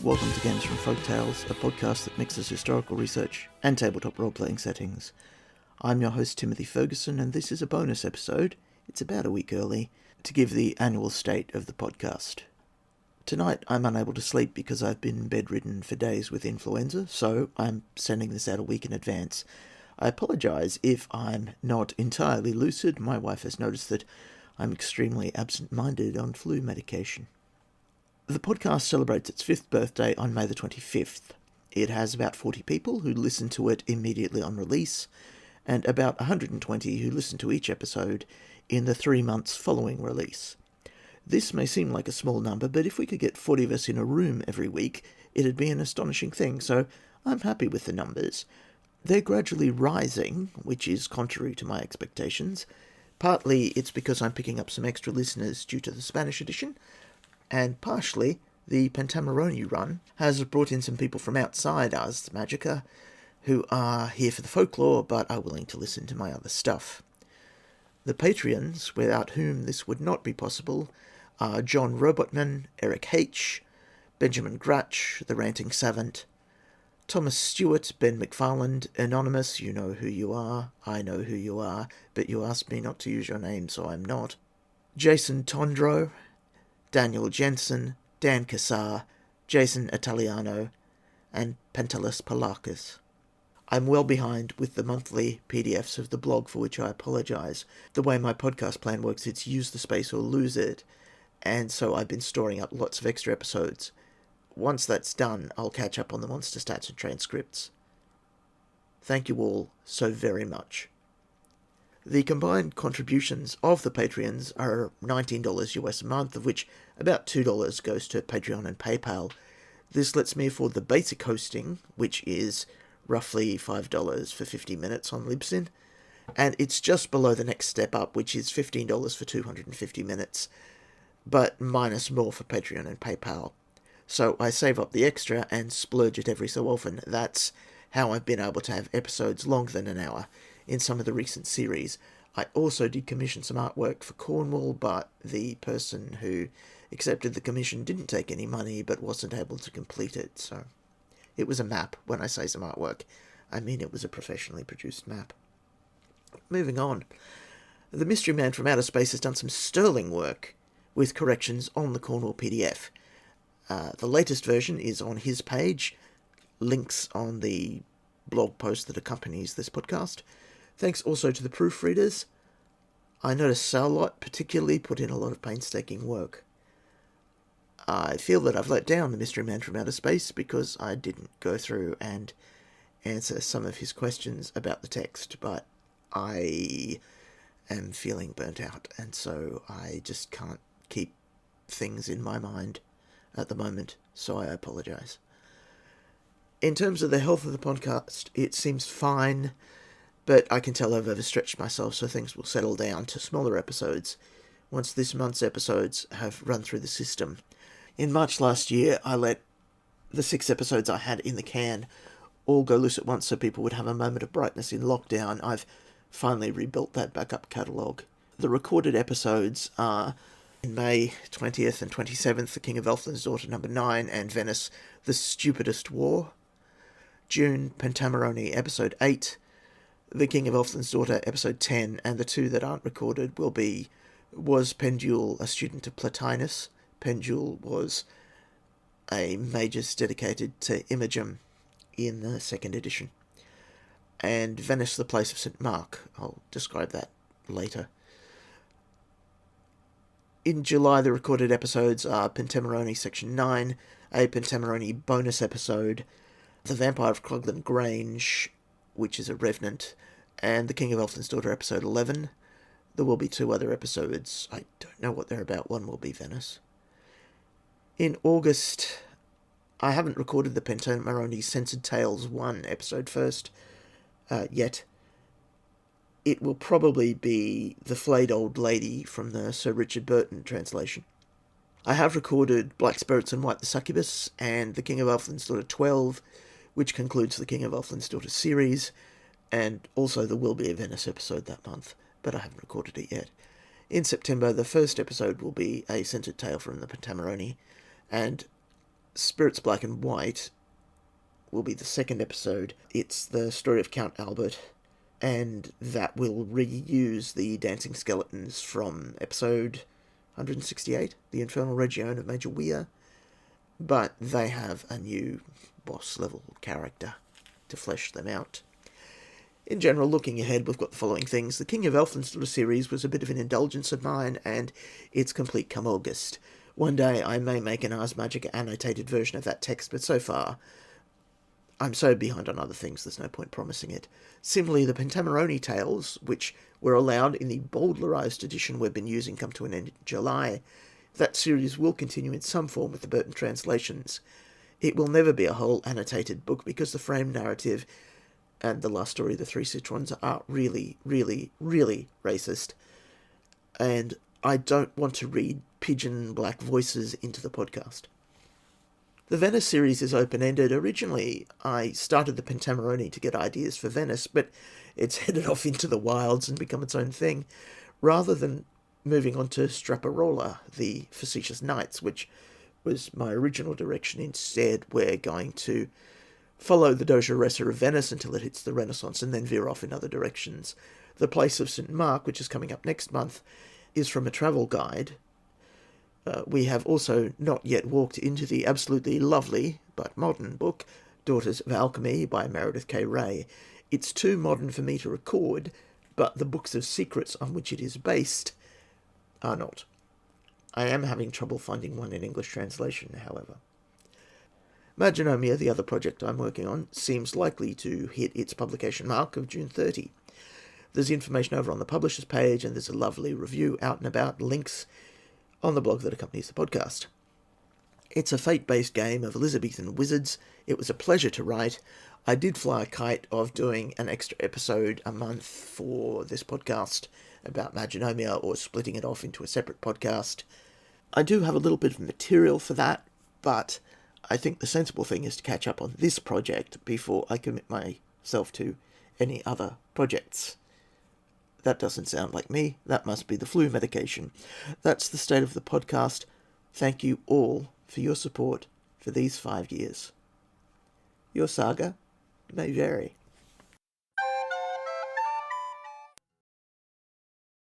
Welcome to Games from Folktales, a podcast that mixes historical research and tabletop role-playing settings. I'm your host, Timothy Ferguson, and this is a bonus episode, it's about a week early, to give the annual state of the podcast. Tonight I'm unable to sleep because I've been bedridden for days with influenza, so I'm sending this out a week in advance. I apologise if I'm not entirely lucid. My wife has noticed that I'm extremely absent-minded on flu medication. The podcast celebrates its 5th birthday on May the 25th. It has about 40 people who listen to it immediately on release, and about 120 who listen to each episode in the 3 months following release. This may seem like a small number, but if we could get 40 of us in a room every week, it'd be an astonishing thing, so I'm happy with the numbers. They're gradually rising, which is contrary to my expectations. Partly it's because I'm picking up some extra listeners due to the Spanish edition, and partially the Pentameroni run has brought in some people from outside Ars Magica who are here for the folklore but are willing to listen to my other stuff. The Patreons, without whom this would not be possible, are John Robotman, Eric H., Benjamin Gratch, The Ranting Savant, Thomas Stewart, Ben McFarland, Anonymous, you know who you are, I know who you are, but you asked me not to use your name, so I'm not, Jason Tondro, Daniel Jensen, Dan Cassar, Jason Italiano, and Pentelis Palakis. I'm well behind with the monthly PDFs of the blog, for which I apologise. The way my podcast plan works, it's use the space or lose it, and so I've been storing up lots of extra episodes. Once that's done, I'll catch up on the monster stats and transcripts. Thank you all so very much. The combined contributions of the Patreons are $19 US a month, of which about $2 goes to Patreon and PayPal. This lets me afford the basic hosting, which is roughly $5 for 50 minutes on Libsyn, and it's just below the next step up, which is $15 for 250 minutes, but minus more for Patreon and PayPal. So I save up the extra and splurge it every so often. That's how I've been able to have episodes longer than an hour in some of the recent series. I also did commission some artwork for Cornwall, but the person who accepted the commission didn't take any money but wasn't able to complete it, so it was a map. When I say some artwork, I mean it was a professionally produced map. Moving on. The Mystery Man from Outer Space has done some sterling work with corrections on the Cornwall PDF. The latest version is on his page, links on the blog post that accompanies this podcast. Thanks also to the proofreaders. I noticed Salot particularly put in a lot of painstaking work. I feel that I've let down the Mystery Man from Outer Space because I didn't go through and answer some of his questions about the text, but I am feeling burnt out, and so I just can't keep things in my mind at the moment, so I apologise. In terms of the health of the podcast, it seems fine, but I can tell I've overstretched myself, so things will settle down to smaller episodes once this month's episodes have run through the system. In March last year, I let the 6 episodes I had in the can all go loose at once so people would have a moment of brightness in lockdown. I've finally rebuilt that backup catalogue. The recorded episodes are in May 20th and 27th, The King of Elfland's Daughter number 9, and Venice, The Stupidest War. June, Pentameroni episode 8, The King of Elfland's Daughter episode 10, and the 2 that aren't recorded will be Was Pendule a Student of Plotinus? Pendule was a magus dedicated to Imogen in the 2nd edition. And Venice, the Place of St. Mark. I'll describe that later. In July, the recorded episodes are Pentameroni Section 9, a Pentameroni bonus episode, The Vampire of Cloglan Grange, which is a revenant, and The King of Elfland's Daughter episode 11. There will be 2 other episodes. I don't know what they're about. One will be Venice. In August, I haven't recorded the Pentameroni Censored Tales 1 episode first yet. It will probably be The Flayed Old Lady from the Sir Richard Burton translation. I have recorded Black Spirits and White the Succubus and The King of Elfland's Daughter 12, which concludes the King of Elfland's Daughter series, and also there will be a Venice episode that month, but I haven't recorded it yet. In September, the first episode will be a Scented Tale from the Pentameroni, and Spirits Black and White will be the second episode. It's the story of Count Albert, and that will reuse the dancing skeletons from episode 168, The Infernal Region of Major Weir, but they have a new boss-level character to flesh them out. In general, looking ahead, we've got the following things. The King of Elfland's little series was a bit of an indulgence of mine, and it's complete come August. One day I may make an Ars Magica annotated version of that text, but so far I'm so behind on other things there's no point promising it. Similarly, the Pentamerone tales, which were allowed in the bowdlerized edition we've been using, come to an end in July. That series will continue in some form with the Burton translations. It will never be a whole annotated book because the frame narrative and the last story, The Three Citrons, are really, really, really racist. And I don't want to read pigeon black voices into the podcast. The Venice series is open-ended. Originally, I started the Pentamerone to get ideas for Venice, but it's headed off into the wilds and become its own thing, rather than moving on to Straparola, the Facetious Knights, which was my original direction. Instead, we're going to follow the Doja Ressa of Venice until it hits the Renaissance and then veer off in other directions. The Place of St. Mark, which is coming up next month, is from a travel guide. We have also not yet walked into the absolutely lovely but modern book, Daughters of Alchemy by Meredith K. Ray. It's too modern for me to record, but the books of secrets on which it is based are not. I am having trouble finding one in English translation, however. Magonomia, the other project I'm working on, seems likely to hit its publication mark of June 30. There's information over on the publisher's page, and there's a lovely review out and about, links on the blog that accompanies the podcast. It's a fate-based game of Elizabethan wizards. It was a pleasure to write. I did fly a kite of doing an extra episode a month for this podcast about Magonomia, or splitting it off into a separate podcast. I do have a little bit of material for that, but I think the sensible thing is to catch up on this project before I commit myself to any other projects. That doesn't sound like me. That must be the flu medication. That's the state of the podcast. Thank you all for your support for these 5 years. Your saga may vary.